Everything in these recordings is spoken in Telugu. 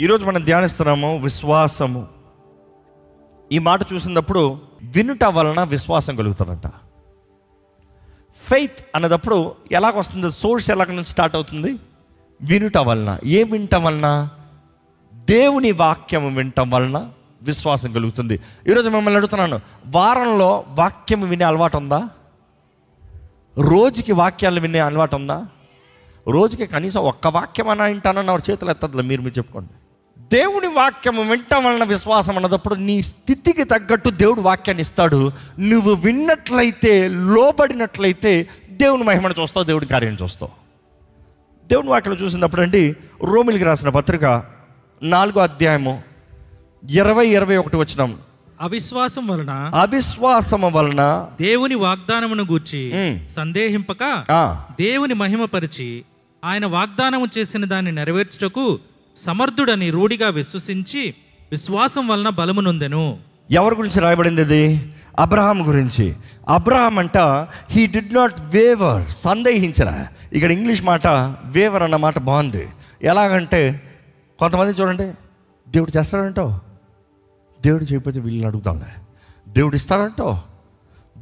ఈరోజు మనం ధ్యానిస్తున్నాము విశ్వాసము. ఈ మాట చూసినప్పుడు వినుట వలన విశ్వాసం కలుగుతుందంట. ఫెయిత్ అన్నదప్పుడు ఎలాగొస్తుంది? సోర్స్ ఎలాగ నుంచి స్టార్ట్ అవుతుంది? వినుట వలన. ఏం వినటం వలన? దేవుని వాక్యం వినటం వలన విశ్వాసం కలుగుతుంది. ఈరోజు మిమ్మల్ని అడుగుతున్నాను, వారంలో వాక్యం వినే అలవాటు ఉందా? రోజుకి వాక్యాలు వినే అలవాటు ఉందా? రోజుకి కనీసం ఒక్క వాక్యం అన్నా వింటానన్న చేతులు ఎత్తద్దు. మీరు చెప్పుకోండి. దేవుని వాక్యం వినటం వలన విశ్వాసం అన్నదప్పుడు నీ స్థితికి తగ్గట్టు దేవుడు వాక్యాన్ని ఇస్తాడు. నువ్వు విన్నట్లయితే, లోబడినట్లయితే దేవుని మహిమను చూస్తావు, దేవుడి కార్యం చూస్తావు. దేవుని వాక్యం చూసినప్పుడు అండి, రోమిలికి రాసిన పత్రిక 4వ అధ్యాయము 20-21 వచనం. అవిశ్వాసము వలన దేవుని వాగ్దానమును గూర్చి సందేహింపక దేవుని మహిమపరిచి ఆయన వాగ్దానము చేసిన దాన్ని నెరవేర్చుటకు సమర్థుడని రూఢిగా విశ్వసించి విశ్వాసం వలన బలము నొందెను. ఎవరి గురించి రాయబడింది? ఇది అబ్రహాం గురించి. అబ్రహాం అంట హీ డిడ్ నాట్ వేవర్, సందేహించరా. ఇక్కడ ఇంగ్లీష్ మాట వేవర్ అన్న మాట బాగుంది. ఎలాగంటే కొంతమంది చూడండి, దేవుడు చేస్తాడంటో, దేవుడు చేయకపోతే వీళ్ళని అడుగుతాంలే, దేవుడు ఇస్తాడంటో,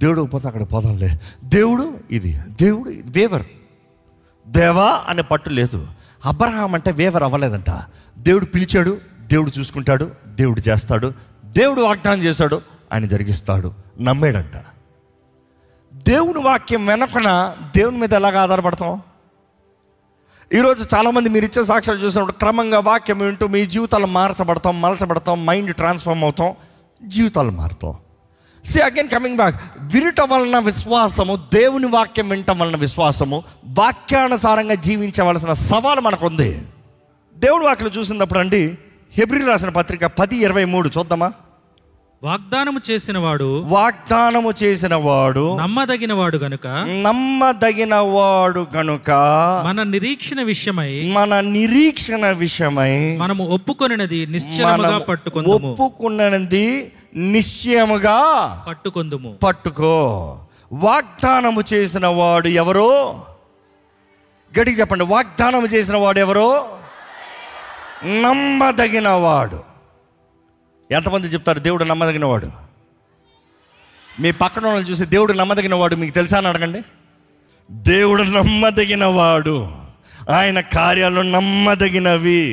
దేవుడు పోతే అక్కడ పోదాంలే, దేవుడు ఇది, దేవుడు వేవర్, దేవా అనే పట్టు లేదు. అబ్రహాం అంటే వేవర్ అవ్వలేదంట. దేవుడు పిలిచాడు, దేవుడు చూసుకుంటాడు, దేవుడు చేస్తాడు, దేవుడు వాగ్దానం చేశాడు, ఆయన జరిగిస్తాడు, నమ్మేడంట. దేవుని వాక్యం వెనకన దేవుని మీద ఎలాగ ఆధారపడతాం? ఈరోజు చాలామంది మీరు ఇచ్చే సాక్ష్యాలు చూసినప్పుడు క్రమంగా వాక్యం వింటూ మీ జీవితాలు మలచబడతాం, మైండ్ ట్రాన్స్ఫార్మ్ అవుతాం, జీవితాలు మారుతాం. అగైన్ కమింగ్ బ్యాక్, వినటం వలన విశ్వాసము, దేవుని వాక్యం వినటం వలన విశ్వాసము, వాక్యానుసారంగా జీవించవలసిన సవాలు మనకుంది. దేవుని వాక్యం చూసినప్పుడు అండి, హెబ్రీయులకు రాసిన పత్రిక 10:23 చూద్దామా? వాగ్దానము చేసిన వాడు నమ్మదగినవాడు గనుక మన నిరీక్షణ విషయమై మనము ఒప్పుకొనినది నిశ్చయముగా పట్టుకో. వాగ్దానము చేసిన వాడు ఎవరో? గట్టిగా చెప్పండి. వాగ్దానము చేసిన వాడు ఎవరో? నమ్మదగినవాడు. ఎంతమంది చెప్తారు దేవుడు నమ్మదగినవాడు? మీ పక్కన వాళ్ళని చూసి దేవుడు నమ్మదగినవాడు మీకు తెలుసా అని అడగండి. దేవుడు నమ్మదగినవాడు, ఆయన కార్యాలు నమ్మదగినవి,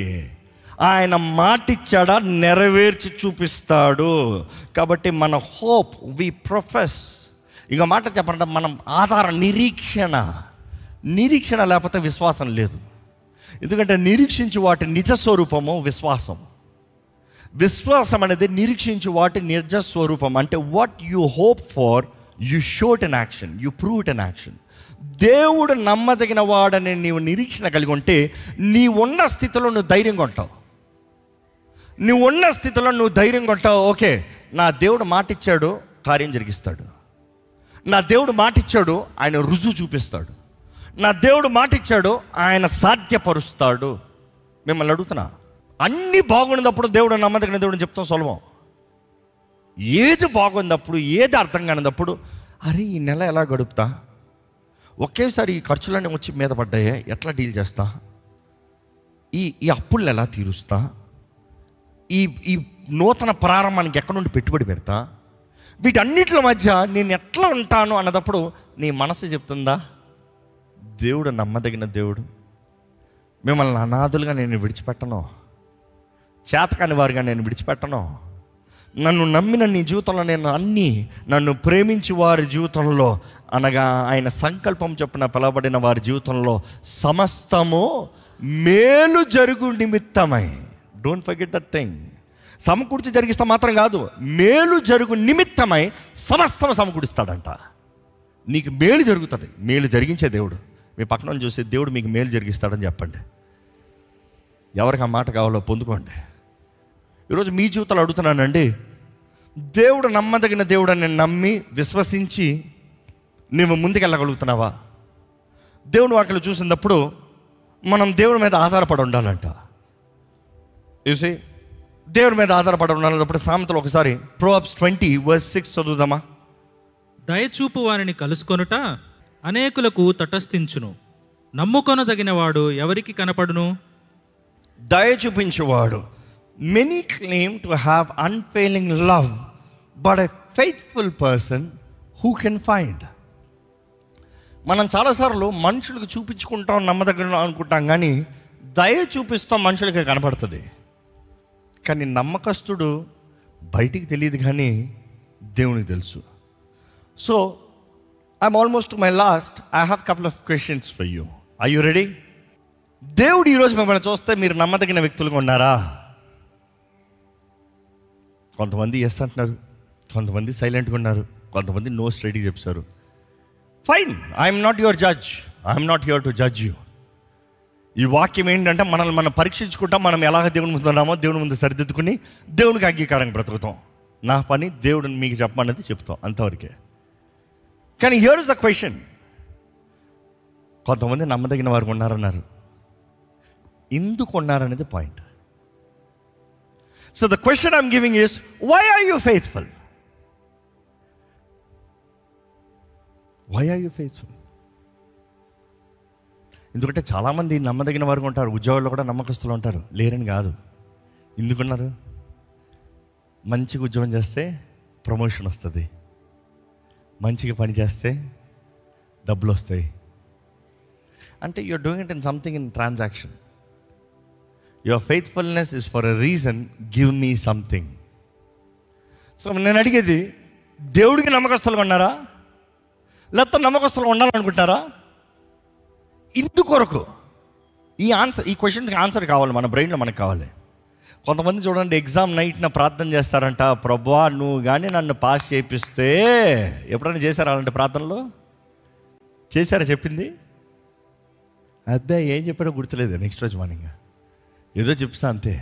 ఆయన మాటిచ్చాడా నెరవేర్చి చూపిస్తాడు. కాబట్టి మన హోప్ వి ప్రొఫెస్. ఇక మాట చెప్పండి, మనం ఆధారం నిరీక్షణ లేకపోతే విశ్వాసం లేదు. ఎందుకంటే నిరీక్షించి వాటి నిజ స్వరూపము విశ్వాసం. విశ్వాసం అనేది నిరీక్షించి వాటి నిజ స్వరూపం. అంటే what you hope for you show it in action, you prove it in action. దేవుడు నమ్మదగిన వాడని నీవు నిరీక్షణ కలిగి ఉంటే నీ ఉన్న స్థితిలో నువ్వు ధైర్యంగా ఉంటావు. ఓకే, నా దేవుడు మాటిచ్చాడు, కార్యం జరిగిస్తాడు. నా దేవుడు మాటిచ్చాడు, ఆయన రుజువు చూపిస్తాడు. నా దేవుడు మాటిచ్చాడు, ఆయన సాధ్యపరుస్తాడు. మిమ్మల్ని అడుగుతున్నా, అన్నీ బాగున్నప్పుడు దేవుడు నమ్మదగిన దేవుడు చెప్తాం సులభం. ఏది బాగున్నప్పుడు, ఏది అర్థం కానినప్పుడు, అరే ఈ నెల ఎలా గడుపుతా, ఒకేసారి ఈ ఖర్చులన్నీ వచ్చి మీద పడ్డాయే, ఎట్లా డీల్ చేస్తా, ఈ అప్పులు ఎలా తీరుస్తా, ఈ నూతన ప్రారంభానికి ఎక్కడి నుండి పెట్టుబడి పెడతా, వీటన్నిటిల మధ్య నేను ఎట్లా ఉంటాను అన్నదప్పుడు నీ మనసు చెప్తుందా దేవుడు నమ్మదగిన దేవుడు, మిమ్మల్ని అనాథులుగా నేను విడిచిపెట్టను, చేతకాని వారిగా నేను విడిచిపెట్టను, నన్ను నమ్మిన నీ జీవితంలో నేను నన్ను ప్రేమించి వారి జీవితంలో, అనగా ఆయన సంకల్పం చొప్పున పిలవబడిన వారి జీవితంలో సమస్తము మేలు జరుగు నిమిత్తమై, డోంట్ ఫర్గెట్ దట్ థింగ్. సమకూర్చి జరిగిస్తా మాత్రం కాదు, మేలు జరుగు నిమిత్తమై సమస్తం సమకూడిస్తాడంట. నీకు మేలు జరుగుతుంది, మేలు జరిగించే దేవుడు. మీ పక్కన చూసి దేవుడు మీకు మేలు జరిగిస్తాడని చెప్పండి. ఎవరికి ఆ మాట కావాలో పొందుకోండి. ఈరోజు మీ జీవితాలు అడుగుతున్నానండి, దేవుడు నమ్మదగిన దేవుడు అని నమ్మి విశ్వసించి నువ్వు ముందుకెళ్ళగలుగుతున్నావా? దేవుని వాక్యలు చూసినప్పుడు మనం దేవుడి మీద ఆధారపడి ఉండాలంట. చూసి దేవుడి మీద ఆధారపడి ఉండాలన్నప్పుడు సామెతలు ఒకసారి Proverbs 20:6 చదువుదామా? దయచూపు వారిని కలుసుకొనుట అనేకులకు తటస్థించును, నమ్ముకొనదగిన వాడు ఎవరికి కనపడును? దయ చూపించేవాడు many claim to have unfailing love, but a faithful person who can find. మనం చాలాసార్లు మనుషులకు చూపించుకుంటాం, నమ్మదగిన అనుకుంటాం, కానీ దయ చూపిస్తాం మనుషులకి కనపడుతుంది. కానీ నమ్మకస్తుడు బయటికి తెలియదు, కానీ దేవునికి తెలుసు. So I'm almost to my last. I have couple of questions for you. Are you ready? దేవుడు ఈరోజు మిమ్మల్ని చూస్తే మీరు నమ్మదగిన వ్యక్తులుగా ఉన్నారా? కొంతమంది ఎస్ అంటున్నారు, కొంతమంది సైలెంట్గా ఉన్నారు, కొంతమంది నో స్ట్రైట్గా చెప్తారు. Fine, I'm not your judge, I'm not here to judge you. ఈ వాక్యం ఏంటంటే మనల్ని మనం పరీక్షించుకుంటాం, మనం ఎలాగ దేవుని ముందు ఉన్నామో దేవుని ముందు సరిదిద్దుకుని దేవునికి అంగీకారంగా బ్రతుకుతాం. నా పని దేవుడిని మీకు చెప్పమన్నది చెప్తాం, అంతవరకే. కానీ హియర్ ఇస్ ద క్వశ్చన్. కొంతమంది నమ్మదగిన వారు ఉన్నారన్నారు, ఎందుకు ఉన్నారనేది point. So the question I'm giving is, why are you faithful? Why are you faithful? ఎందుకంటే చాలామంది నమ్మదగిన వారు ఉంటారు, ఉద్యోగాల్లో కూడా నమ్మకస్తులు ఉంటారు, లేరని కాదు. ఎందుకున్నారు? మంచిగా ఉద్యోగం చేస్తే ప్రమోషన్ వస్తుంది, మంచిగా పని చేస్తే డబ్బులు వస్తాయి. అంటే you're doing it in something in transaction. Your faithfulness is for a reason, give me something. So నేను అడిగేది, దేవుడికి నమ్మకస్తులుగా ఉన్నారా, లేకపోతే నమ్మకస్తులు ఉండాలనుకుంటారా? ఇందుకొరకు ఈ ఆన్సర్, ఈ క్వశ్చన్కి ఆన్సర్ కావాలి, మన బ్రెయిన్లో మనకు కావాలి. కొంతమంది చూడండి, ఎగ్జామ్ నైట్న ప్రార్థన చేస్తారంట, ప్రభువా నువ్వు కానీ నన్ను పాస్ చేపిస్తే. ఎప్పుడైనా చేశారా అలాంటి ప్రార్థనలో? చేశారా? చెప్పింది అదే, ఏం చెప్పాడో గుర్తులేదు. నెక్స్ట్ రోజు మార్నింగ్ ఏదో చెప్తా అంతే.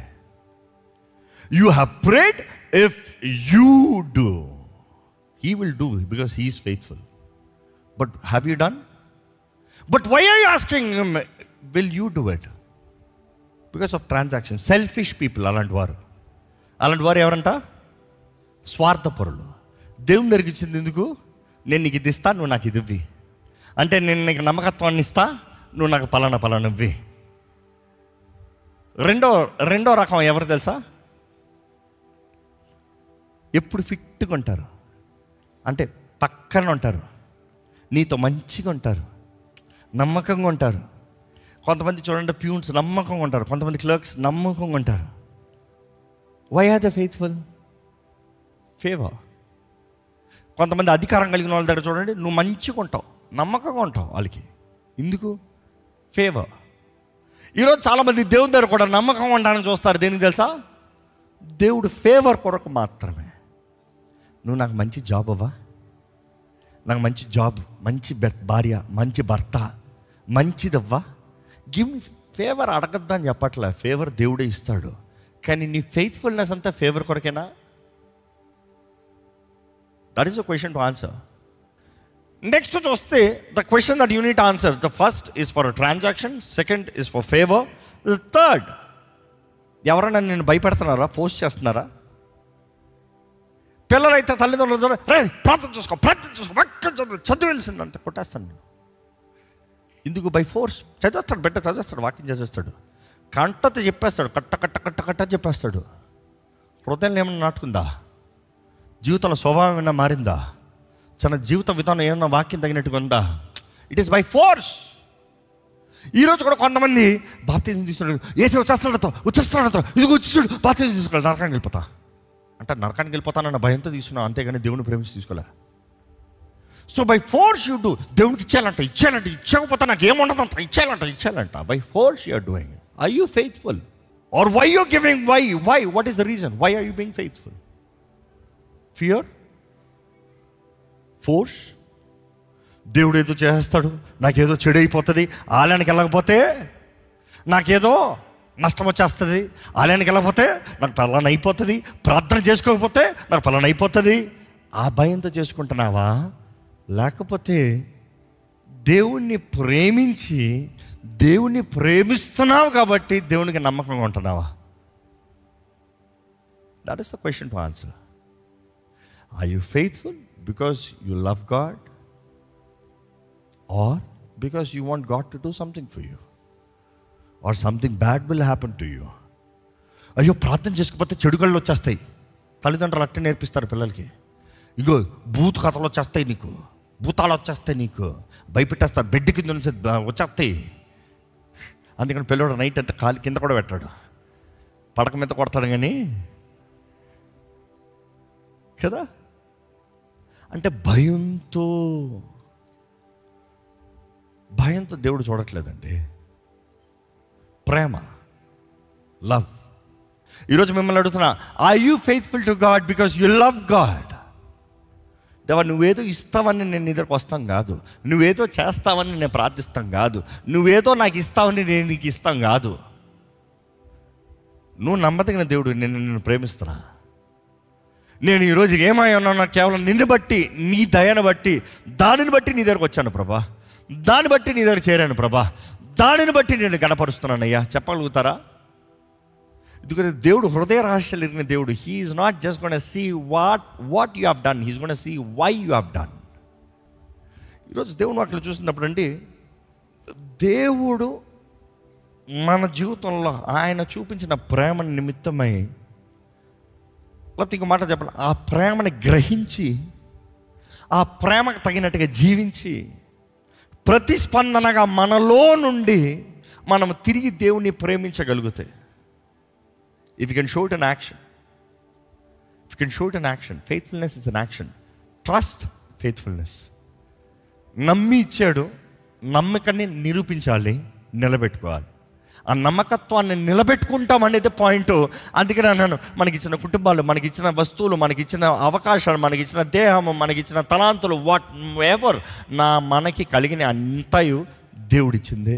You have prayed, if you do, he will do because he is faithful. But have you done? But why are you asking him, will you do it? Because of transactions. Selfish people, అలాంటి వారు ఎవరంట? స్వార్థపరులు. దేవుని దగ్గరికి ఇచ్చింది ఎందుకు? నేను నీకు ఇది ఇస్తా, నువ్వు నాకు ఇది ఇవ్వి. అంటే నేను నీకు నమ్మకత్వాన్ని ఇస్తా, నువ్వు నాకు పలానా ఇవ్వి. రెండో రకం ఎవరు తెలుసా? ఎప్పుడు ఫిట్గా ఉంటారు, అంటే పక్కన ఉంటారు, నీతో మంచిగా ఉంటారు, నమ్మకంగా ఉంటారు. కొంతమంది చూడండి, ప్యూన్స్ నమ్మకంగా ఉంటారు, కొంతమంది క్లర్క్స్ నమ్మకంగా ఉంటారు. Why are the faithful? Favour. కొంతమంది అధికారం కలిగిన వాళ్ళ దగ్గర చూడండి, నువ్వు మంచిగా ఉంటావు, నమ్మకంగా ఉంటావు వాళ్ళకి. ఎందుకు? ఫేవర్. ఈరోజు చాలామంది దేవుని దగ్గర కూడా నమ్మకంగా ఉండాలని చూస్తారు. దేనికి తెలుసా? దేవుడు ఫేవర్ కొరకు మాత్రమే. నువ్వు నాకు మంచి జాబ్ అవ్వా, నాకు మంచి జాబ్, మంచి భార్య, మంచి భర్త, మంచిదవ్వా, గివ్ మీ ఫేవర్. అడగద్దా అని చెప్పట్లే, ఫేవర్ దేవుడే ఇస్తాడు. కానీ నీ ఫెయిత్ఫుల్నెస్ అంతా ఫేవర్ కొరకేనా? That is a question to answer. Next చూస్తే the question that you need to answer. The first is for transaction, second is for favour, the third, ఎవరైనా నేను భయపెడుతున్నారా, ఫోర్స్ చేస్తున్నారా? పిల్లలైతే తల్లిదండ్రులు ప్రార్థన చేసుకో చదివేసిందంత కొట్టేస్తాను. ఎందుకు? By force. చదివేస్తాడు, బిడ్డ చదివేస్తాడు, వాక్యం చదివేస్తాడు, కంటత చెప్పేస్తాడు, కట్ట చెప్పేస్తాడు. హృదయంలో ఏమన్నా నాటుకుందా? జీవితంలో స్వభావం ఏమన్నా మారిందా? తన జీవిత విధానం ఏమన్నా వాక్యం తగినట్టుగా ఉందా? It is by force. ఈరోజు కూడా కొంతమంది బాప్తిజం తీసుకున్నాడు, ఏసీ వచ్చేస్తున్నాడతో ఇది వచ్చేసాడు, బాప్తిజం తీసుకోవాలి, నరకానికి వెళ్ళిపోతా అంటే నరకానికి వెళ్ళిపోతానన్న భయంతో తీసుకున్నావు, అంతేగాని దేవుని ప్రేమించి తీసుకోలే. So by force you do. దేవునికి ఇచ్చేయకపోతే నాకు ఏముండదంట, ఇచ్చేయాలంట. By force you are doing. Are you faithful? Are why you giving? Why what is the reason? Why are you being faithful? Fear? Force? దేవుడు ఏదో చేస్తాడు, నాకేదో చెడు అయిపోతుంది, ఆలయానికి వెళ్ళకపోతే నాకేదో నష్టం వచ్చేస్తుంది, ఆలయానికి వెళ్ళకపోతే నాకు పలానా అయిపోతుంది, ప్రార్థన చేసుకోకపోతే నాకు పలానా అయిపోతుంది. ఆ భయంతో చేసుకుంటున్నావా? లేకపోతే దేవుణ్ణి ప్రేమించి దేవుణ్ణి ప్రేమిస్తున్నావు కాబట్టి దేవునికి నమ్మకంగా ఉంటున్నావా? That is the question to answer. Are you faithful because you love God, or because you want God to do something for you, or something bad will happen to you, అయ్యో ప్రార్థన చేసుకోకపోతే చెడు కళ్ళు వచ్చేస్తాయి. తల్లిదండ్రులు అట్టే నేర్పిస్తారు పిల్లలకి. ఇగో భూత కథలు వచ్చేస్తాయి, నీకు భూతాలు వచ్చేస్తాయి, నీకు భయపెట్టేస్తారు, బెడ్ కింద నుంచి వచ్చేస్తాయి. అందుకని పిల్లడు నైట్ అంతా కాలు కింద కూడా పెట్టాడు, పడక మీద కొడతాడు కానీ కదా. అంటే భయంతో దేవుడు చూడట్లేదండి. ప్రేమ, లవ్. ఈరోజు మిమ్మల్ని అడుగుతున్నా, are you faithful to God because you love God? దేవా, నువ్వేదో ఇస్తావని నేను నీ దగ్గరకు వస్తాం కాదు, నువ్వేదో చేస్తావని నేను ప్రార్థిస్తాం కాదు, నువ్వేదో నాకు ఇస్తావని నేను నీకు ఇస్తాం కాదు. నువ్వు నమ్మదగిన దేవుడు, నేను నిన్ను ప్రేమిస్తున్నా. నేను ఈరోజు ఏమై ఉన్నానో కేవలం నిన్ను బట్టి, నీ దయను బట్టి, దానిని బట్టి నీ దగ్గరకు వచ్చాను ప్రభా, దాన్ని బట్టి నీ దగ్గర చేరాను ప్రభా, దానిని బట్టి నేను గణపరుస్తున్నానయ్యా. చెప్పగలుగుతారా? ఎందుకంటే దేవుడు హృదయ రహస్యాలు ఎరిగిన దేవుడు. He is not just gonna see what you have done, he is gonna see why you have done. ఈరోజు దేవుడు అక్కడ చూసినప్పుడు అండి, దేవుడు మన జీవితంలో ఆయన చూపించిన ప్రేమ నిమిత్తమై, లేకపోతే ఇంకో మాట చెప్పండి, ఆ ప్రేమని గ్రహించి ఆ ప్రేమకు తగినట్టుగా జీవించి ప్రతిస్పందనగా మనలో నుండి మనం తిరిగి దేవుణ్ణి ప్రేమించగలిగితే, if you can show it in action, if you can show it in action, faithfulness is an action. Trust, faithfulness. నమ్మి ఇచ్చాడు, నమ్మకాన్ని నిరూపించాలి, నిలబెట్టుకోవాలి. ఆ నమ్మకత్వాన్ని నిలబెట్టుకుంటాం అనేది పాయింట్. అందుకని అన్నాను, మనకిచ్చిన కుటుంబాలు, మనకిచ్చిన వస్తువులు, మనకిచ్చిన అవకాశాలు, మనకిచ్చిన దేహము, మనకిచ్చిన తలాంతులు, వాట్ ఎవర్ మనకి కలిగిన అంతయు దేవుడిచ్చిందే.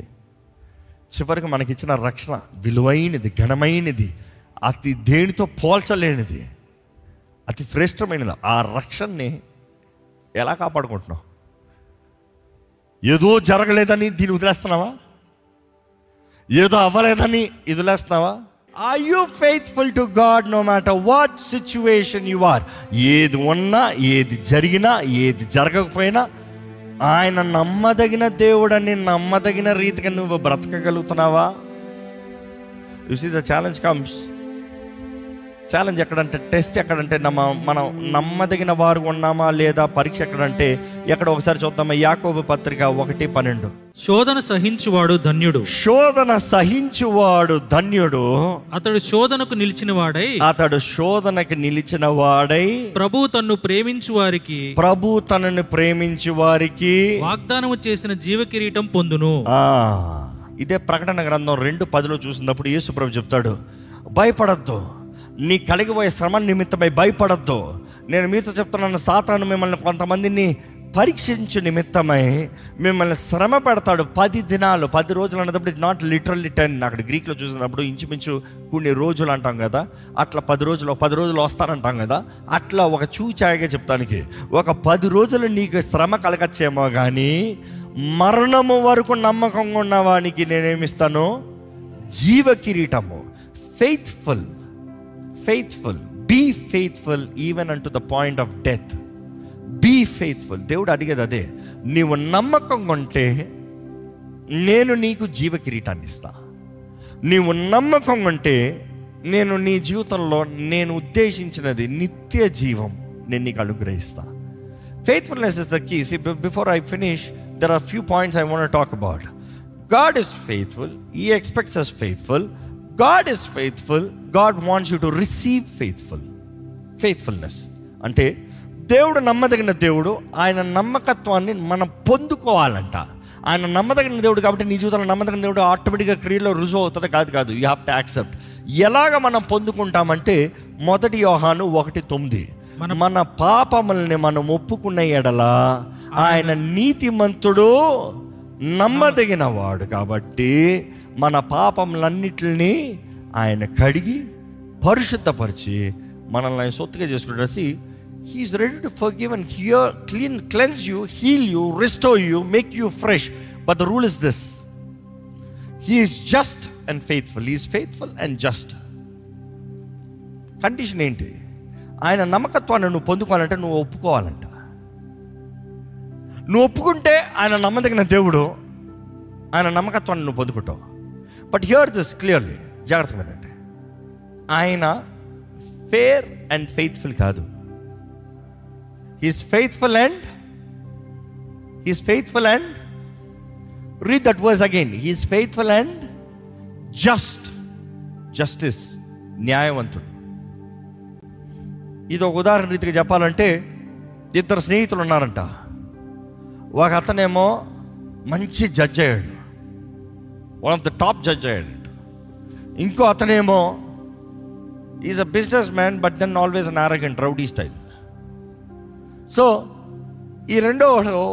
చివరికి మనకిచ్చిన రక్షణ విలువైనది, ఘనమైనది, అతి దేనితో పోల్చలేనిది, అతి శ్రేష్టమైనది. ఆ రక్షణని ఎలా కాపాడుకుంటున్నావు? ఏదో జరగలేదని దీన్ని వదిలేస్తున్నావా? ఏదో అవ్వలేదని వదిలేస్తున్నావా? Are you faithful to God no matter what situation you are? ఏది ఉన్నా, ఏది జరిగినా, ఏది జరగకపోయినా ఆయన నమ్మదగిన దేవుడని నమ్మదగిన రీతిగా నువ్వు బ్రతకగలుగుతున్నావా? You see the challenge comes. Challenge ఎక్కడంటే, టెస్ట్ ఎక్కడంటే, మనం నమ్మదగిన వారు ఉన్నామా లేదా పరీక్ష ఎక్కడంటే, ఎక్కడ ఒకసారి చూద్దామా, యాకోబు పత్రిక 1:12. శోధన సహించువాడు ధన్యుడు, శోధన సహించువాడు ధన్యుడు, అతడు శోధనకు నిలిచిన వాడై, అతడు శోధనకు నిలిచిన వాడై, ప్రభు తన్ను ప్రేమించు వారికి, ప్రభు తనను ప్రేమించు వారికి వాగ్దానము చేసిన జీవ కిరీటం పొందును. ఇదే ప్రకటన గ్రంథం 2:10 చూసినప్పుడు యేసు ప్రభు చెప్తాడు, భయపడద్దు, నీ కలిగిపోయే శ్రమ నిమిత్తమై భయపడద్దు. నేను మీతో చెప్తున్నాను, సాతాను మిమ్మల్ని కొంతమందిని పరీక్షించు నిమిత్తమై మిమ్మల్ని శ్రమ పెడతాడు. 10 దినాలు, 10 రోజులు అన్నప్పుడు ఇట్ నాట్ లిటరల్లీ 10. అక్కడ గ్రీక్లో చూసినప్పుడు ఇంచుమించు కొన్ని రోజులు అంటాం కదా, అట్లా 10 రోజులు వస్తానంటాం కదా, అట్లా ఒక చూచాయగా చెప్తానికి ఒక 10 రోజులు నీకు శ్రమ కలగచ్చేమో కానీ మరణము వరకు నమ్మకంగా ఉన్నవానికి నేనేమిస్తాను? జీవ కిరీటము. Faithful, be faithful even unto the point of death. Be faithful. దేవుడు అడిగేది అదే. నీవు నమ్మకంగా ఉంటే నేను నీకు జీవ కిరీటాన్ని ఇస్తా. నీవు నమ్మకంగా ఉంటే నేను నీ జీవితంలో నేను ఉద్దేశించినది నిత్య జీవం నేను నీకు అనుగ్రహిస్తా. Faithfulness is the key. See, before I finish, there are a few points I want to talk about. God is faithful. He expects us faithful. God is faithful. God wants you to receive faithfulness. అంటే దేవుడు నమ్మదగిన దేవుడు. ఆయన నమ్మకత్వాన్ని మనం పొందుకోవాలంట. ఆయన నమ్మదగిన దేవుడు కాబట్టి నీ జీవితంలో నమ్మదగిన దేవుడు ఆటోమేటిక్గా క్రియలో రుజువు అవుతుంది కాదు. You have to accept. ఎలాగ మనం పొందుకుంటామంటే 1 యోహాను 1:9, మన పాపముల్ని మనం ఒప్పుకున్న ఎడల ఆయన నీతిమంతుడు నమ్మదగిన వాడు కాబట్టి మన పాపములన్నిటిని ఆయన కడిగి పరిశుద్ధపరిచి మనల్ని సొత్తుగా చేసుకుంటారు. He is ready to forgive and cleanse you, heal you, restore you, make you fresh. But the rule is this: He is just and faithful. He is faithful and just. Condition ఏంటి? ఆయన నమ్మకత్వాన్ని నువ్వు పొందుకోవాలంటే నువ్వు ఒప్పుకోవాలంట. నువ్వు ఒప్పుకుంటే ఆయన నమ్మదగిన దేవుడు, ఆయన నమ్మకత్వాన్ని నువ్వు పొందుకుంటావు. బట్ హియర్ దిస్ క్లియర్లీ, జాగ్రత్తగా వినండి. ఆయన ఫేర్ అండ్ ఫెయిత్ఫుల్ కాదు. He is faithful and read that verse again. He is faithful and justice, న్యాయవంతుడు. ఇది ఒక ఉదాహరణ రీతిగా చెప్పాలంటే, ఇద్దరు స్నేహితులు ఉన్నారంట. ఒక అతనేమో మంచి జడ్జ్ అయ్యాడు, one of the top judge అయ్యాడు. ఇంకో అతనేమో is a business man but then always an arrogant rowdy style. So ఈ రెండో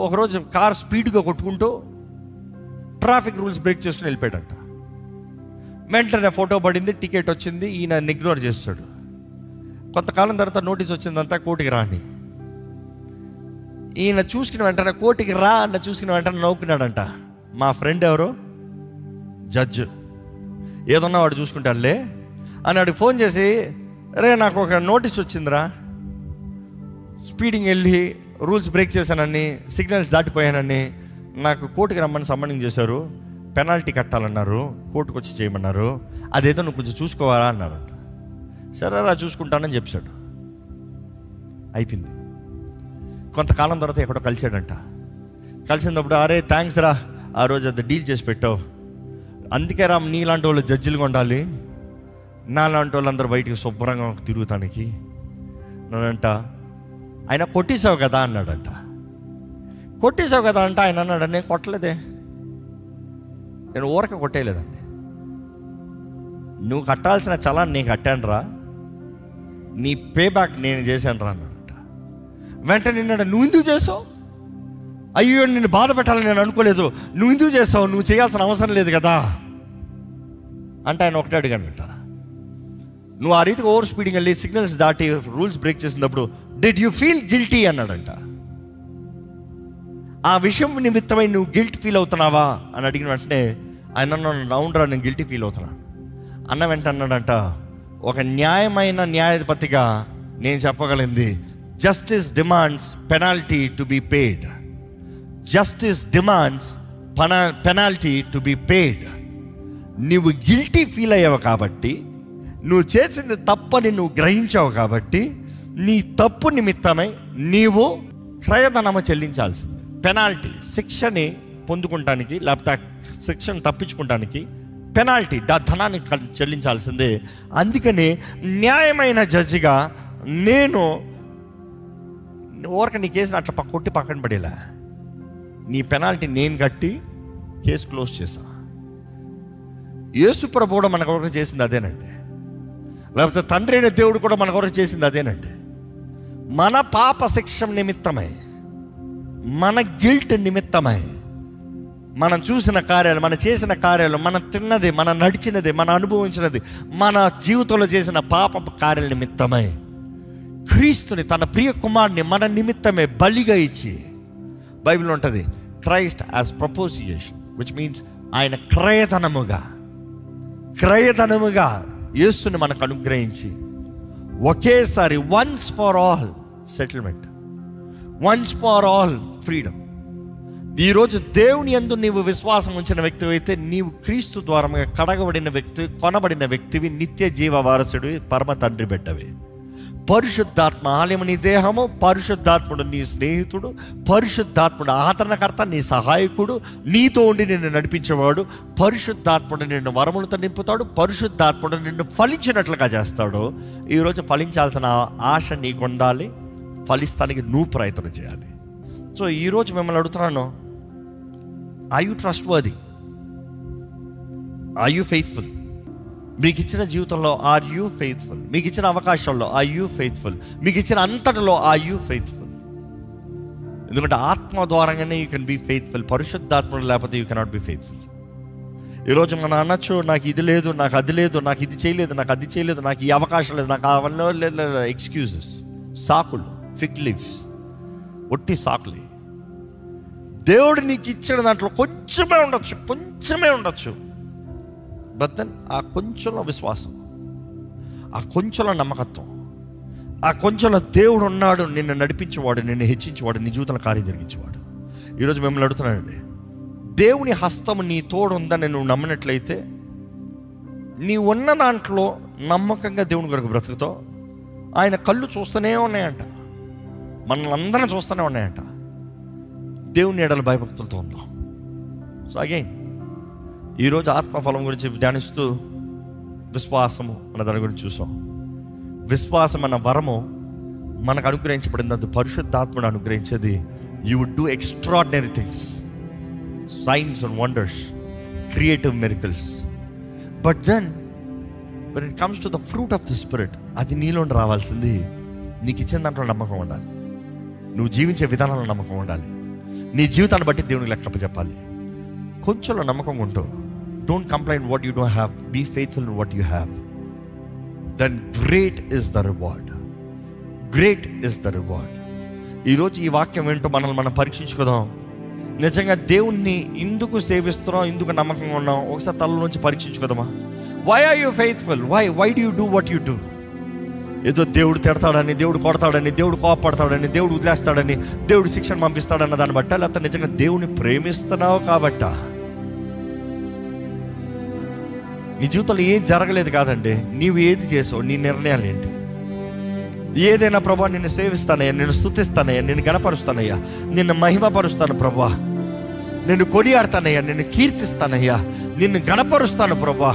ఒకరోజు కార్ స్పీడ్గా కొట్టుకుంటూ ట్రాఫిక్ రూల్స్ బ్రేక్ చేసుకుని వెళ్ళిపోయాడంట. వెంటనే ఫోటో పడింది, టికెట్ వచ్చింది, ఈయన ఇగ్నోర్ చేస్తాడు. కొంతకాలం తర్వాత నోటీస్ వచ్చిందంతా కోర్టుకి రాని. ఈయన చూసుకున్న వెంటనే కోర్టుకి రా అన్న చూసుకున్న వెంటనే నవ్వుకున్నాడంట. మా ఫ్రెండ్ ఎవరు జడ్జ్, ఏదన్నా వాడు చూసుకుంటాడులే అని వాడికి ఫోన్ చేసి, రే నాకు ఒక నోటీస్ వచ్చిందిరా, స్పీడింగ్ వెళ్ళి రూల్స్ బ్రేక్ చేశానని, సిగ్నల్స్ దాటిపోయానని నాకు కోర్టుకి రమ్మని సంబంధం చేశారు, పెనాల్టీ కట్టాలన్నారు, కోర్టుకు వచ్చి చేయమన్నారు, అదేదో నువ్వు కొంచెం చూసుకోవాలా అన్నారంట. సరే రా చూసుకుంటానని చెప్పాడు. అయిపోయింది. కొంతకాలం తర్వాత ఎక్కడో కలిసాడంట. కలిసినప్పుడు, అరే థ్యాంక్స్ రా, ఆ రోజు అది డీల్ చేసి పెట్టావు, అందుకే రా నీలాంటి వాళ్ళు జడ్జిలుగా ఉండాలి, నాలాంటి వాళ్ళందరూ బయటికి శుభ్రంగా తిరుగుతానికి అన్నాడంట. ఆయన కొట్టేసావు కదా అన్నాడంట. కొట్టేసావు కదా అంటే ఆయన అన్నాడు, నేను కొట్టలేదే, నేను ఊరక కొట్టేయలేదండి, నువ్వు కట్టాల్సిన చలాన్ని నేను కట్టాను రా, నీ పే బ్యాక్ నేను చేశాను రా అన్నాడంట. వెంటనే నిన్నాడు, నువ్వు ఎందుకు చేసావు, అయ్యో నిన్ను బాధ పెట్టాలని నేను అనుకోలేదు, నువ్వు ఎందుకు చేసావు, నువ్వు చేయాల్సిన అవసరం లేదు కదా అంటే ఆయన ఒకటే అడిగాడంట, నువ్వు ఆ రీతిగా ఓవర్ స్పీడింగ్ వెళ్ళి సిగ్నల్స్ దాటి రూల్స్ బ్రేక్ చేసినప్పుడు డిడ్ యూ ఫీల్ గిల్టీ అన్నాడంట. ఆ విషయం నిమిత్తమై నువ్వు గిల్ట్ ఫీల్ అవుతున్నావా అని అడిగిన వెంటనే ఆయన అవునరా నేను గిల్టీ ఫీల్ అవుతున్నాను అన్న వెంట అన్నాడంట, ఒక న్యాయమైన న్యాయాధిపతిగా నేను చెప్పగలిగింది, justice demands penalty to be paid. Justice demands penalty to be paid. నువ్వు గిల్టీ ఫీల్ అయ్యావు కాబట్టి, నువ్వు చేసింది తప్పని నువ్వు గ్రహించావు కాబట్టి, నీ తప్పు నిమిత్తమై నీవు క్రయధనము చెల్లించాల్సింది. పెనాల్టీ, శిక్షని పొందుకుంటానికి లేకపోతే శిక్షను తప్పించుకుంటానికి పెనాల్టీ, ధనాన్ని చెల్లించాల్సిందే. అందుకని న్యాయమైన జడ్జిగా నేను ఊరక నీ కేసుని అట్లా కొట్టి పక్కన పడేలా, నీ పెనాల్టీ నేను కట్టి కేసు క్లోజ్ చేశా. యేసు ప్రభువు కూడా మన కొరకు చేసింది అదేనండి, లేకపోతే తండ్రి అయిన దేవుడు కూడా మన కొరకు చేసింది అదేనండి. మన పాప శిక్ష నిమిత్తమై, మన గిల్ట్ నిమిత్తమై, మనం చూసిన కార్యాలు, మనం చేసిన కార్యాలు, మనం తిన్నది, మనం నడిచినది, మనం అనుభవించినది, మన జీవితంలో చేసిన పాప కార్యాల నిమిత్తమై క్రీస్తుని తన ప్రియ కుమారుని మన నిమిత్తమే బలిగా ఇచ్చి, బైబిల్ ఉంటుంది క్రైస్ట్ యాజ్ ప్రపోజియేషన్, విచ్ మీన్స్ ఆయన క్రయధనముగా యేసుని మనకు అనుగ్రహించి ఒకేసారి once for all settlement, once for all freedom. ఈరోజు దేవుని యందు నీవు విశ్వాసం ఉంచిన వ్యక్తి అయితే నీవు క్రీస్తు ద్వారంగా కడగబడిన వ్యక్తి, కొనబడిన వ్యక్తివి, నిత్య జీవ వారసుడివి, పరమ తండ్రి బిడ్డవి. పరిశుద్ధాత్మ ఆలయము నీ దేహము, పరిశుద్ధాత్ముడు నీ స్నేహితుడు, పరిశుద్ధాత్ముడు ఆదరణకర్త, నీ సహాయకుడు, నీతో ఉండి నిన్ను నడిపించేవాడు, పరిశుద్ధాత్ముడు నిన్ను వరములతో నింపుతాడు, పరిశుద్ధాత్ముడు నిన్ను ఫలించినట్లుగా చేస్తాడు. ఈరోజు ఫలించాల్సిన ఆశ నీకు ఉండాలి, ఫలిస్తానికి నువ్వు ప్రయత్నం చేయాలి. సో ఈరోజు మిమ్మల్ని అడుగుతున్నాను, are you trustworthy, are you faithful? మీకు ఇచ్చిన జీవితంలో ఆర్ యూ ఫెయిత్ఫుల్? మీకు ఇచ్చిన అవకాశాల్లో ఆర్ యూ ఫెయిత్ఫుల్? మీకు ఇచ్చిన అంతటిలో ఆర్ యూ ఫెయిత్ఫుల్? ఎందుకంటే ఆత్మ ద్వారంగానే యూ కెన్ బీ ఫెయిత్ఫుల్. పరిశుద్ధాత్ముడు లేకపోతే యూ కెనాట్ బీ ఫెయిత్ఫుల్. ఈరోజు మనం అనొచ్చు, నాకు ఇది లేదు, నాకు అది లేదు, నాకు ఇది చేయలేదు, నాకు అది చేయలేదు, నాకు ఈ అవకాశం లేదు, నాకు అవన్నీ లేదు, ఎక్స్క్యూజెస్, సాకులు, ఫిగ్ లీవ్స్, ఒట్టి సాకులే. దేవుడు నీకు ఇచ్చిన దాంట్లో కొంచెమే ఉండొచ్చు, బట్ దెన్ ఆ కొంచెంలో విశ్వాసం, ఆ కొంచెంలో నమ్మకత్వం, ఆ కొంచెంలో దేవుడు ఉన్నాడు, నిన్ను నడిపించేవాడు, నిన్ను హెచ్చించేవాడు, నీ జీవితంలో కార్యం జరిగించేవాడు. ఈరోజు మిమ్మల్ని అడుగుతున్నానండి, దేవుని హస్తము నీ తోడు ఉందని నువ్వు నమ్మినట్లయితే నీ ఉన్న దాంట్లో నమ్మకంగా దేవుని కొరకు బ్రతుకుతావు, ఆయన కళ్ళు చూస్తూనే ఉన్నాయంట, మనల్ని అందరం చూస్తూనే ఉన్నాయంట. దేవుని ఎడల భయభక్తులతో ఉందాం. సో అగైన్ ఈరోజు ఆత్మఫలం గురించి ధ్యానిస్తూ విశ్వాసము అన్న దాని గురించి చూసాం. విశ్వాసం అన్న వరము మనకు అనుగ్రహించబడింది, అది పరిశుద్ధాత్మను అనుగ్రహించేది. You would do extraordinary things, signs and wonders, creative miracles. But then when it comes to the fruit of the spirit, అది నీలో రావాల్సింది నీకు ఇచ్చిన దాంట్లో నమ్మకం ఉండాలి, నువ్వు జీవించే విధానంలో నమ్మకం ఉండాలి, నీ జీవితాన్ని బట్టి దేవునికి లెక్క చెప్పాలి. కొంచెంలో నమ్మకం ఉంటూ, don't complaint what you don't have, be faithful in what you have. Then great is the reward, great is the reward. ఈరోజు ఈ వాక్యం ఏంటో మనల్ని మనం పరీక్షించుకుందాం. నిజంగా దేవుణ్ణి ఎందుకు సేవిస్తున్నాం, ఎందుకు నమ్మకంగా ఉన్నాం, ఒకసారి తల నుంచి పరీక్షించుకుందామా. Why are you faithful? Why do you do what you do? ఏదో దేవుడు తిడతాడని, దేవుడు కొడతాడని, దేవుడు కోపడతాడని, దేవుడు వదిలేస్తాడని, దేవుడు శిక్షణ పంపిస్తాడన్న దాన్ని బట్ట, లేకపోతే నిజంగా దేవుని ప్రేమిస్తున్నావు కాబట్ట? నీ జీవితంలో ఏది జరగలేదు కాదండి, నీవు ఏది చేసావు, నీ నిర్ణయాలు ఏంటి? ఏదైనా ప్రభా నిన్ను సేవిస్తానయ్యా, నిన్ను స్తుతిస్తానయ్యా, నిన్ను గణపరుస్తానయ్యా, నిన్ను మహిమపరుస్తాను ప్రభా, నిన్ను కొనియాడతానయ్యా, నిన్ను కీర్తిస్తానయ్యా, నిన్ను గణపరుస్తాను ప్రభా.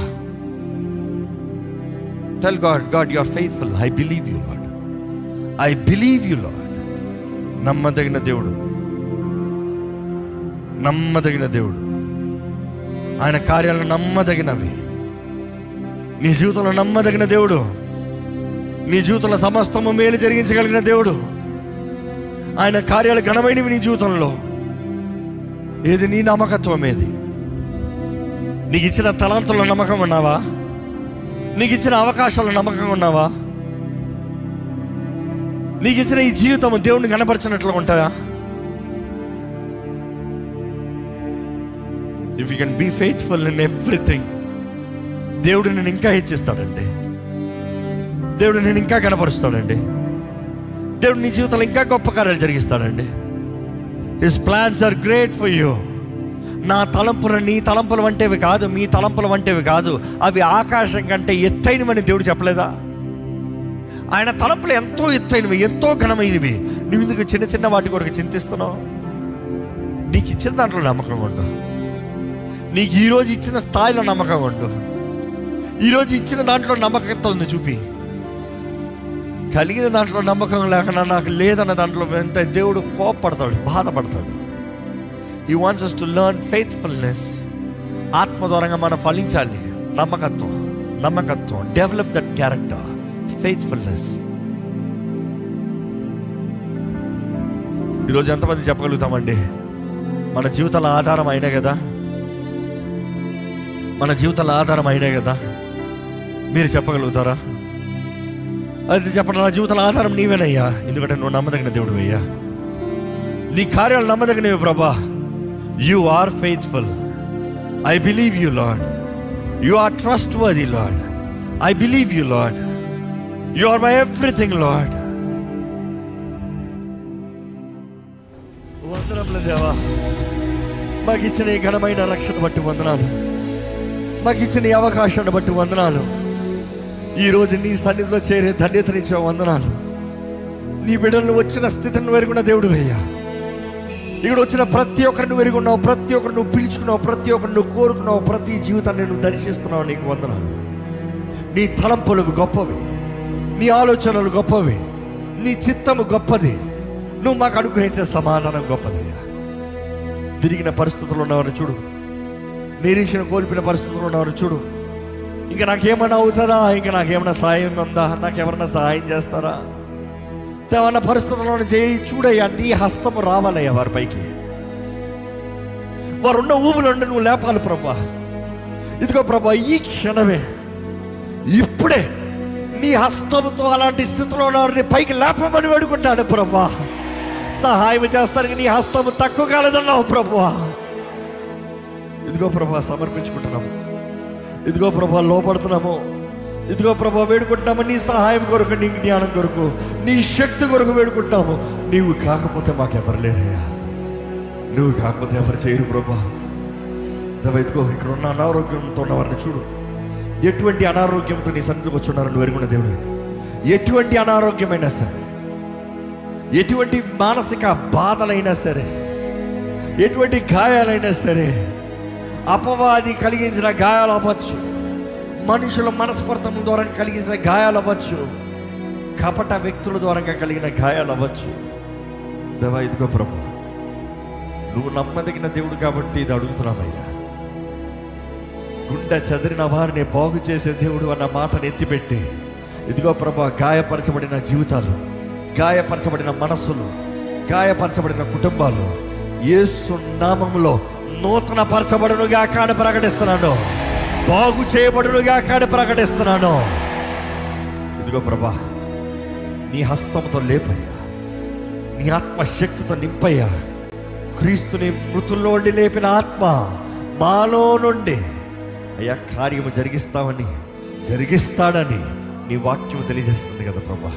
Tell God, God, you are faithful. I believe you, Lord. I believe you, Lord. నమ్మదగిన దేవుడు, నమ్మదగిన దేవుడు. ఆయన కార్యాలు నమ్మదగినవి. నీ జీవితంలో నమ్మదగిన దేవుడు, నీ జీవితంలో సమస్తము మేలు జరిగించగలిగిన దేవుడు. ఆయన కార్యాలు ఘనమైనవి నీ జీవితంలో. ఏది నీ నమ్మకత్వం? ఏది నీకు ఇచ్చిన తలాంతుల్లో నమ్మకం ఉన్నావా? నీకు ఇచ్చిన అవకాశాల్లో నమ్మకంగా ఉన్నావా? నీకు ఇచ్చిన ఈ జీవితం దేవుడిని కనపరిచినట్లుగా ఉంటాయా? If you can be faithful in everything, దేవుడు నేను ఇంకా హెచ్చిస్తాడండి, దేవుడు నేను ఇంకా కనపరుస్తాడండి, దేవుడు నీ జీవితంలో ఇంకా గొప్ప కార్యాలు జరిగిస్తాడండి. His plans are great for you. నా తలంపులు నీ తలంపులు వంటివి కాదు, మీ తలంపులు వంటివి కాదు, అవి ఆకాశం కంటే ఎత్తైనవని దేవుడు చెప్పలేదా? ఆయన తలంపులు ఎంతో ఎత్తైనవి, ఎంతో ఘనమైనవి. నువ్వు ఎందుకు చిన్న చిన్న వాటి కొరకు చింతిస్తున్నావు? నీకు ఇచ్చిన దాంట్లో నమ్మకంగా ఉండు. నీకు ఈరోజు ఇచ్చిన స్థాయిలో నమ్మకంగా ఉండు. ఈరోజు ఇచ్చిన దాంట్లో నమ్మకంతో ఉంది చూపి. కలిగిన దాంట్లో నమ్మకం లేకుండా నాకు లేదన్న దాంట్లో ఎంత దేవుడు కోపపడతాడు, బాధపడతాడు. He wants us to learn faithfulness. ఆత్మ ద్వారంగా మనం ఫలించాలి. నమ్మకత్వం, నమ్మకత్వం. Develop that character, faithfulness. ఈరోజు ఎంతమంది చెప్పగలుగుతామండి మన జీవితాల ఆధారం అయినా కదా, మన జీవితాల ఆధారం అయినా కదా? మీరు చెప్పగలుగుతారా? అది చెప్పండి. నా జీవితాల ఆధారం నీవేనయ్యా, ఎందుకంటే నువ్వు నమ్మదగిన దేవుడు అయ్యా. నీ కార్యాలు నమ్మదగినవి ప్రభా. You are faithful. I believe you, Lord. You are trustworthy, Lord. I believe you, Lord. You are my everything, Lord. వందనములు దేవా, మాకు ఇచ్చిన ఈ ఘనమైన రక్షణ బట్టి వందనాలు, మాకు ఇచ్చిన ఈ అవకాశాన్ని బట్టి వందనాలు. ఈరోజు నీ సన్నిధిలో చేరే ధన్యతనిచ్చే వందనాలు. నీ బిడ్డలను వచ్చిన స్థితిని వెరుగున్న దేవుడు అయ్యా. ఇక్కడ వచ్చిన ప్రతి ఒక్కరిని వెరుగున్నావు, ప్రతి ఒక్కరు నువ్వు పిలుచుకున్నావు, ప్రతి ఒక్కరు నువ్వు కోరుకున్నావు, ప్రతి జీవితాన్ని నువ్వు దర్శిస్తున్నావు. నీకు వందనాలు. నీ తలంపులు గొప్పవి, నీ ఆలోచనలు గొప్పవి, నీ చిత్తము గొప్పది, నువ్వు మాకు అనుగ్రహించే సమాధానం గొప్పదయ్యా. తిరిగిన పరిస్థితులు ఉన్నవారు చూడు, నిరీక్షణ కోల్పోయిన పరిస్థితులు ఉన్నవారు చూడు. ఇంకా నాకేమైనా అవుతుందా, ఇంకా నాకేమైనా సాయం ఉందా, నాకెవరైనా సహాయం చేస్తారా? ఏమన్నా పరిస్థితుల్లో చేయి చూడయ్యా, నీ హస్తము రావాలయ్యా వారి పైకి. వారు ఉన్న ఊబులుండి నువ్వు లేపాలి ప్రభా. ఇదిగో ప్రభా, ఈ క్షణమే ఇప్పుడే నీ హస్తముతో అలాంటి స్థితిలో ఉన్నవారిని పైకి లేపమని వేడుకుంటాడు ప్రభా. సహాయం చేస్తానికి నీ హస్తము తక్కువ కాలేదన్నావు ప్రభా. ఇదిగో ప్రభా సమర్పించుకుంటున్నాము, ఇదిగో ప్రభా లోపడుతున్నాము, ఇదిగో ప్రభా వేడుకుంటాము. నీ సహాయం కొరకు, నీ జ్ఞానం కొరకు, నీ శక్తి కొరకు వేడుకుంటాము. నీవు కాకపోతే మాకెవరు లేరయ్యా, నువ్వు కాకపోతే ఎవరు చేయరు ప్రభా. ఇదిగో ఇక్కడ ఉన్న అనారోగ్యంతో ఉన్నవారిని చూడు, ఎటువంటి అనారోగ్యంతో నీ సన్నిధికి వచ్చున్నారో నువ్వు ఎరుగున్న దేవుడు. ఎటువంటి అనారోగ్యమైనా సరే, ఎటువంటి మానసిక బాధలైనా సరే, ఎటువంటి గాయాలైనా సరే, అపవాది కలిగించిన గాయాలు అవ్వచ్చు, మనుషుల మనస్పర్ధముల ద్వారా కలిగించిన గాయాలు అవ్వచ్చు, కపట వ్యక్తుల ద్వారా కలిగిన గాయాలు అవ్వచ్చు. దేవా, ఇదిగో ప్రభు, నువ్వు నమ్మదగిన దేవుడు కాబట్టి ఇది అడుగుతున్నామయ్యా. గుండె చెదిరిన వారిని బాగు చేసే దేవుడు అన్న మాటను ఎత్తిపెట్టి, ఇదిగో ప్రభు, గాయపరచబడిన జీవితాలు, గాయపరచబడిన మనస్సులు, గాయపరచబడిన కుటుంబాలు యేసు నామములో నూతన పరచబడునుగా కాని ప్రకటిస్తున్నాను, బాగు చేయబడునుగా కాని ప్రకటిస్తున్నాను. ఇదిగో ప్రభా, నీ హస్తంతో లేపయ్యా, నీ ఆత్మశక్తితో నింపయ్యా. క్రీస్తుని మృతుల్లోండి లేపిన ఆత్మ మాలో నుండి అయ్యా కార్యము జరిగిస్తాడని నీ వాక్యం తెలియజేస్తుంది కదా ప్రభా.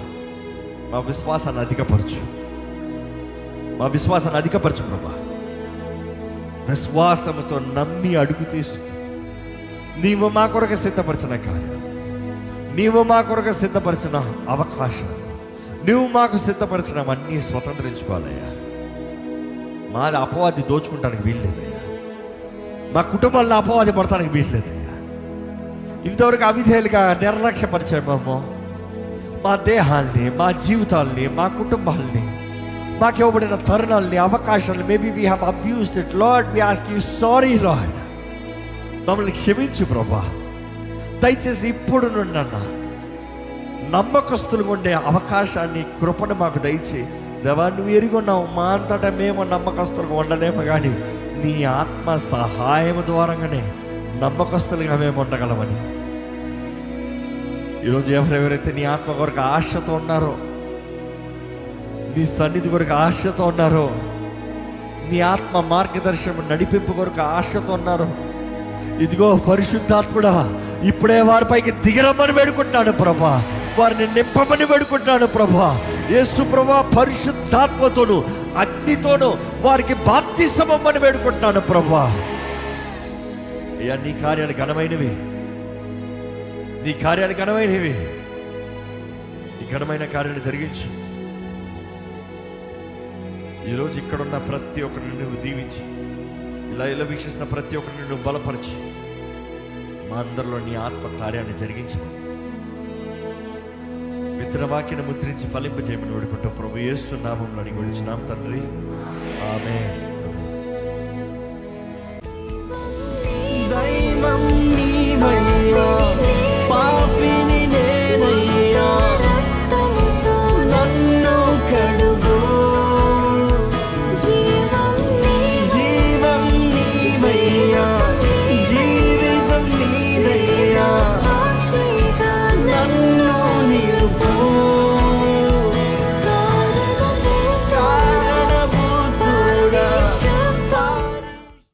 మా విశ్వాసాన్ని అధికపరచు ప్రభా. విశ్వాసముతో నమ్మి అడుగు తీస్తూ నీవు మా కొరకు సిద్ధపరిచిన కార్యాలు, నీవు మా కొరకు సిద్ధపరిచిన అవకాశాలు, నువ్వు మాకు సిద్ధపరిచినవన్నీ స్వతంత్రించుకోవాలయ్యా. మాది అపవాది దోచుకుంటానికి వీల్లేదయ్యా. మా కుటుంబాలను అపవాది పడటానికి వీల్లేదయ్యా. ఇంతవరకు అవిధేయులుగా నిర్లక్ష్యపరిచామేమో మా దేహాల్ని, మా జీవితాల్ని, మా కుటుంబాల్ని, మాకు ఇవ్వబడిన తరుణాలని, అవకాశాలను. Maybe we have abused it. Lord, we ask you sorry Lord. మమ్మల్ని క్షమించు ప్రభా. దయచేసి ఇప్పుడు నుండి నమ్మకస్తులుగా ఉండే అవకాశాన్ని, కృపను మాకు దయచేయి దేవా. నువ్వు ఎరుగున్నావు, మా అంతటా మేము నమ్మకస్తులుగా ఉండలేము, కానీ నీ ఆత్మ సహాయం ద్వారానే నమ్మకస్తులుగా మేము ఉండగలమని. ఈరోజు ఎవరెవరైతే నీ ఆత్మ కొరకు ఆశతో ఉన్నారో, నీ సన్నిధి కొరకు ఆశతో ఉన్నారో, నీ ఆత్మ మార్గదర్శనం నడిపింపు కొరకు ఆశతో ఉన్నారో, ఇదిగో పరిశుద్ధాత్ముడా, ఇప్పుడే వారిపైకి దిగరమ్మని వేడుకుంటున్నాను ప్రభా. వారిని నింపమని వేడుకుంటున్నాను ప్రభా. యేసు ప్రభా, పరిశుద్ధాత్మతోను అగ్నితోను వారికి బాప్తిసమని వేడుకుంటున్నాను ప్రభా. అయ్యా, నీ కార్యాలు ఘనమైనవి, నీ కార్యాలు ఘనమైనవి. ఈ ఘనమైన కార్యాలు జరిగించు. ఈరోజు ఇక్కడున్న ప్రతి ఒక్కరిని నువ్వు దీవించి, ఇలా వీక్షిస్తున్న ప్రతి ఒక్కరిని నువ్వు బలపరిచి, మా అందరిలో నీ ఆత్మ కార్యాన్ని జరిగించు. విత్తన వాక్యాన్ని ముద్రించి ఫలింపజేయమని వేడుకుంటూ ప్రభు యేసు నామములో అడిగి విడిచున్నాం తండ్రి. ఆమేన్.